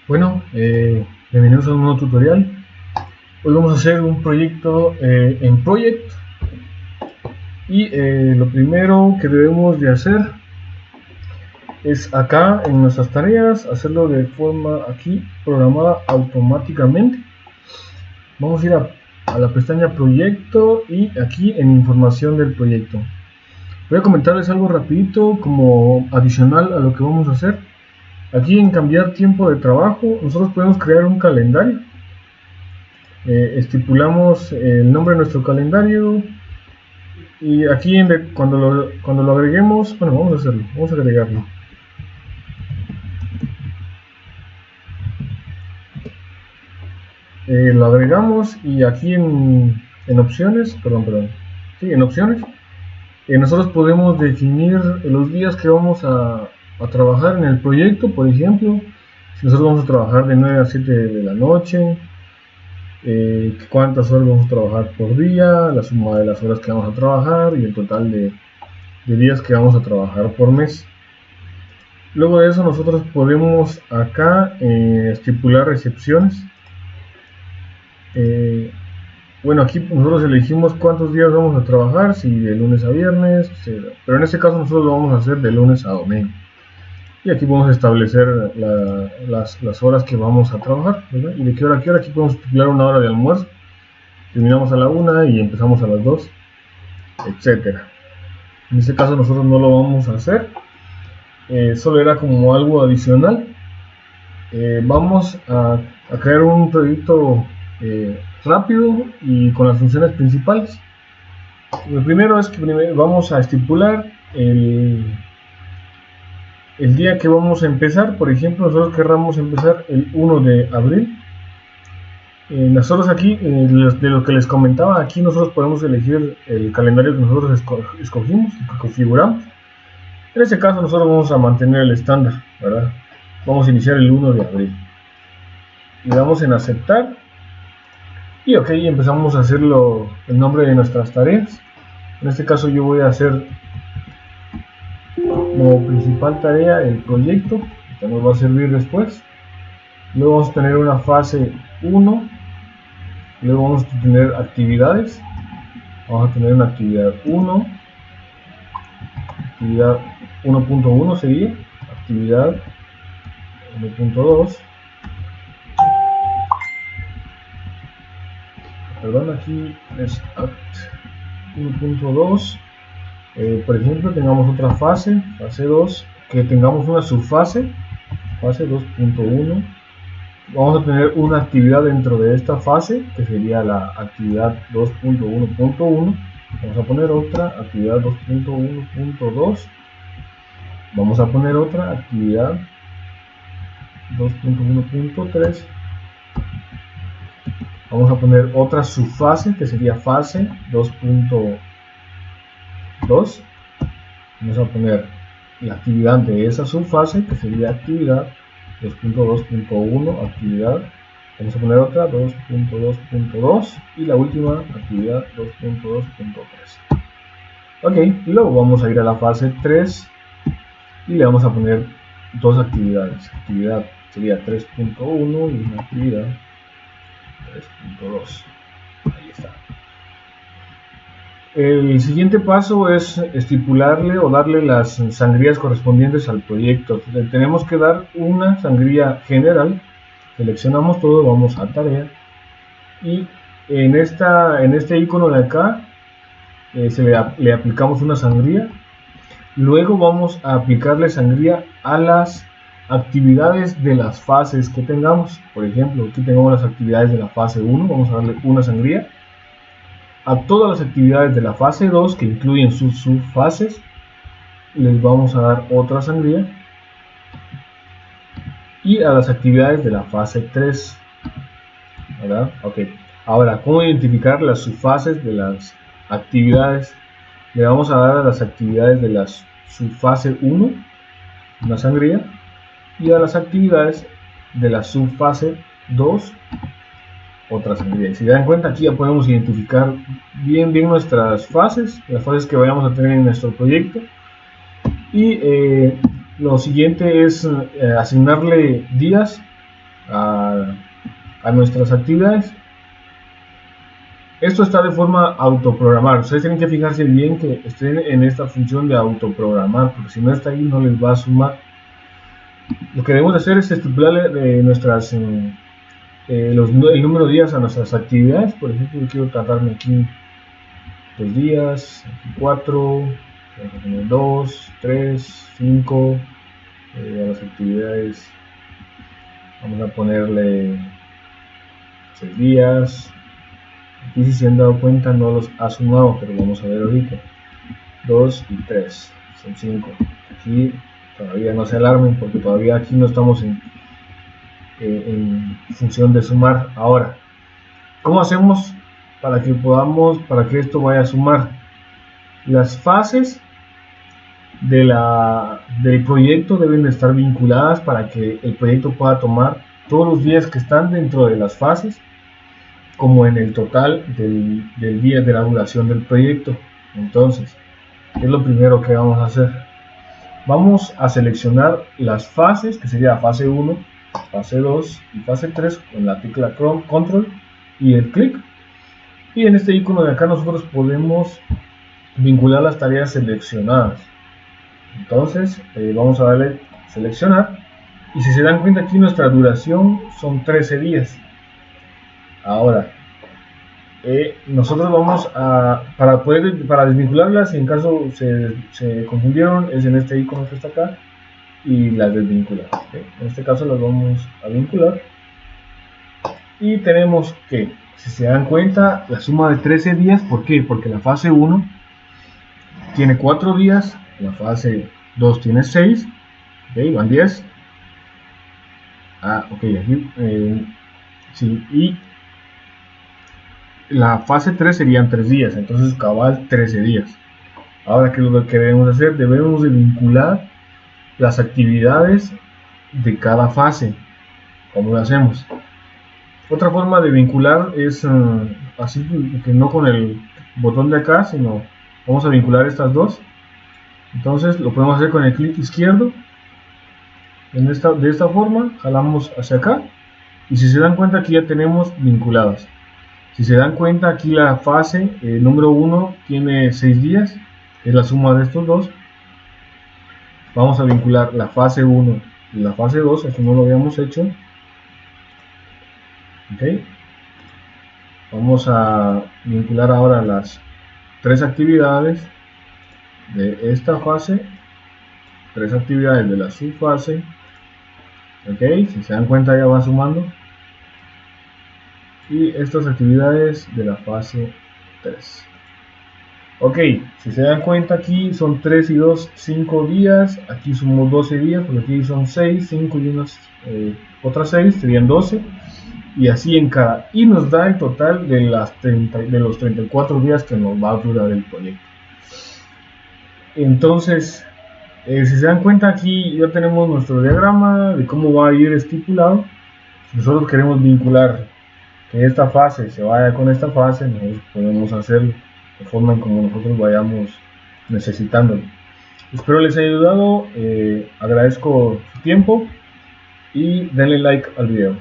Bueno, bienvenidos a un nuevo tutorial. Hoy vamos a hacer un proyecto en Project y lo primero que debemos de hacer es acá en nuestras tareas hacerlo de forma aquí programada automáticamente. Vamos a ir a la pestaña Proyecto y aquí en Información del proyecto. Voy a comentarles algo rapidito como adicional a lo que vamos a hacer. Aquí en cambiar tiempo de trabajo nosotros podemos crear un calendario. Estipulamos el nombre de nuestro calendario y aquí cuando lo agreguemos, bueno, vamos a hacerlo, vamos a agregarlo. Lo agregamos y aquí en opciones, en opciones, nosotros podemos definir los días que vamos a trabajar en el proyecto. Por ejemplo, si nosotros vamos a trabajar de 9 a 7 de la noche, cuántas horas vamos a trabajar por día, la suma de las horas que vamos a trabajar y el total de días que vamos a trabajar por mes. Luego de eso nosotros podemos acá estipular recepciones. Bueno, aquí nosotros elegimos cuántos días vamos a trabajar, si de lunes a viernes, pero en este caso nosotros lo vamos a hacer de lunes a domingo. Y aquí podemos establecer las horas que vamos a trabajar, ¿verdad? Y de qué hora a qué hora. Aquí podemos estipular una hora de almuerzo. Terminamos a la 1 y empezamos a las 2, etcétera. En este caso nosotros no lo vamos a hacer. Solo era como algo adicional. Vamos a crear un proyecto rápido y con las funciones principales. Lo primero es que vamos a estipular el día que vamos a empezar. Por ejemplo, nosotros querramos empezar el 1 de abril. Nosotros aquí, de lo que les comentaba, aquí nosotros podemos elegir el calendario que nosotros escogimos, que configuramos. En este caso nosotros vamos a mantener el estándar, ¿verdad? Vamos a iniciar el 1 de abril. Le damos en aceptar. Y ok, empezamos a hacer el nombre de nuestras tareas. En este caso yo voy a hacer como principal tarea el proyecto, que nos va a servir después. Luego vamos a tener una fase 1. Luego vamos a tener actividades. Vamos a tener una actividad 1. Actividad 1.1 sería. Actividad 1.2. Perdón, aquí es act 1.2. Por ejemplo, tengamos otra fase 2, que tengamos una subfase, fase 2.1. Vamos a tener una actividad dentro de esta fase, que sería la actividad 2.1.1. Vamos a poner otra actividad 2.1.2. Vamos a poner otra actividad 2.1.3. Vamos a poner otra subfase, que sería fase 2.2. Vamos a poner la actividad de esa subfase, que sería actividad 2.2.1, actividad. Vamos a poner otra 2.2.2 y la última actividad 2.2.3. Ok, y luego vamos a ir a la fase 3 y le vamos a poner dos actividades. Actividad sería 3.1 y una actividad 3.2. Ahí está. El siguiente paso es estipularle o darle las sangrías correspondientes al proyecto. Le tenemos que dar una sangría general. Seleccionamos todo, vamos a tarea y en este icono de acá le aplicamos una sangría. Luego vamos a aplicarle sangría a las actividades de las fases que tengamos. Por ejemplo, aquí tenemos las actividades de la fase 1, vamos a darle una sangría. A todas las actividades de la fase 2, que incluyen sus subfases, les vamos a dar otra sangría. Y a las actividades de la fase 3, ¿verdad? Ok. Ahora, ¿cómo identificar las subfases de las actividades? Le vamos a dar a las actividades de la subfase 1 una sangría y a las actividades de la subfase 2 otra sangría. Y si dan cuenta, aquí ya podemos identificar bien nuestras fases, las fases que vayamos a tener en nuestro proyecto. Y lo siguiente es asignarle días a nuestras actividades. Esto está de forma autoprogramar. Ustedes tienen que fijarse bien que estén en esta función de autoprogramar, porque si no está ahí no les va a sumar. Lo que debemos hacer es estipular nuestras el número de días a nuestras actividades. Por ejemplo, yo quiero tratarme aquí 2 días, aquí 4, 2, 3, 5. A las actividades vamos a ponerle 6 días. Aquí, si se han dado cuenta, no los ha sumado, pero vamos a ver ahorita. 2 y 3 son 5. Aquí todavía no se alarmen, porque todavía aquí no estamos en función de sumar. Ahora, ¿cómo hacemos para que esto vaya a sumar? Las fases del proyecto deben estar vinculadas para que el proyecto pueda tomar todos los días que están dentro de las fases como en el total del día de la duración del proyecto. Entonces, ¿qué es lo primero que vamos a hacer? Vamos a seleccionar las fases, que sería fase 1, fase 2 y fase 3 con la tecla control y el clic, y en este icono de acá nosotros podemos vincular las tareas seleccionadas. Entonces vamos a darle seleccionar, y si se dan cuenta aquí nuestra duración son 13 días. Ahora nosotros vamos a, para desvincularlas, si en caso se confundieron, es en este icono que está acá, y las desvincular. En este caso las vamos a vincular, y tenemos que, si se dan cuenta, la suma de 13 días. ¿Por qué? Porque la fase 1 tiene 4 días, la fase 2 tiene 6, van 10. Aquí sí, y la fase 3 serían 3 días, entonces cabal 13 días. Ahora, ¿qué es lo que debemos hacer? Debemos de vincular las actividades de cada fase. ¿Cómo lo hacemos? Otra forma de vincular es así, que no con el botón de acá, sino vamos a vincular estas dos. Entonces lo podemos hacer con el clic izquierdo. De esta forma jalamos hacia acá, y si se dan cuenta aquí ya tenemos vinculadas. Si se dan cuenta, aquí la fase número 1 tiene 6 días, es la suma de estos dos. Vamos a vincular la fase 1 y la fase 2, aquí no lo habíamos hecho. Vamos a vincular ahora las 3 actividades de esta fase, 3 actividades de la subfase. Si se dan cuenta ya va sumando. Y estas actividades de la fase 3. Si se dan cuenta, aquí son 3 y 2, 5 días. Aquí sumamos 12 días, porque aquí son 6, 5 y otras 6, serían 12. Y así en cada. Y nos da el total de los 34 días que nos va a durar el proyecto. Entonces, si se dan cuenta, aquí ya tenemos nuestro diagrama de cómo va a ir estipulado. Si nosotros queremos vincular que esta fase se vaya con esta fase, nosotros podemos hacerlo de forma en como nosotros vayamos necesitándolo. Espero les haya ayudado, agradezco su tiempo y denle like al video.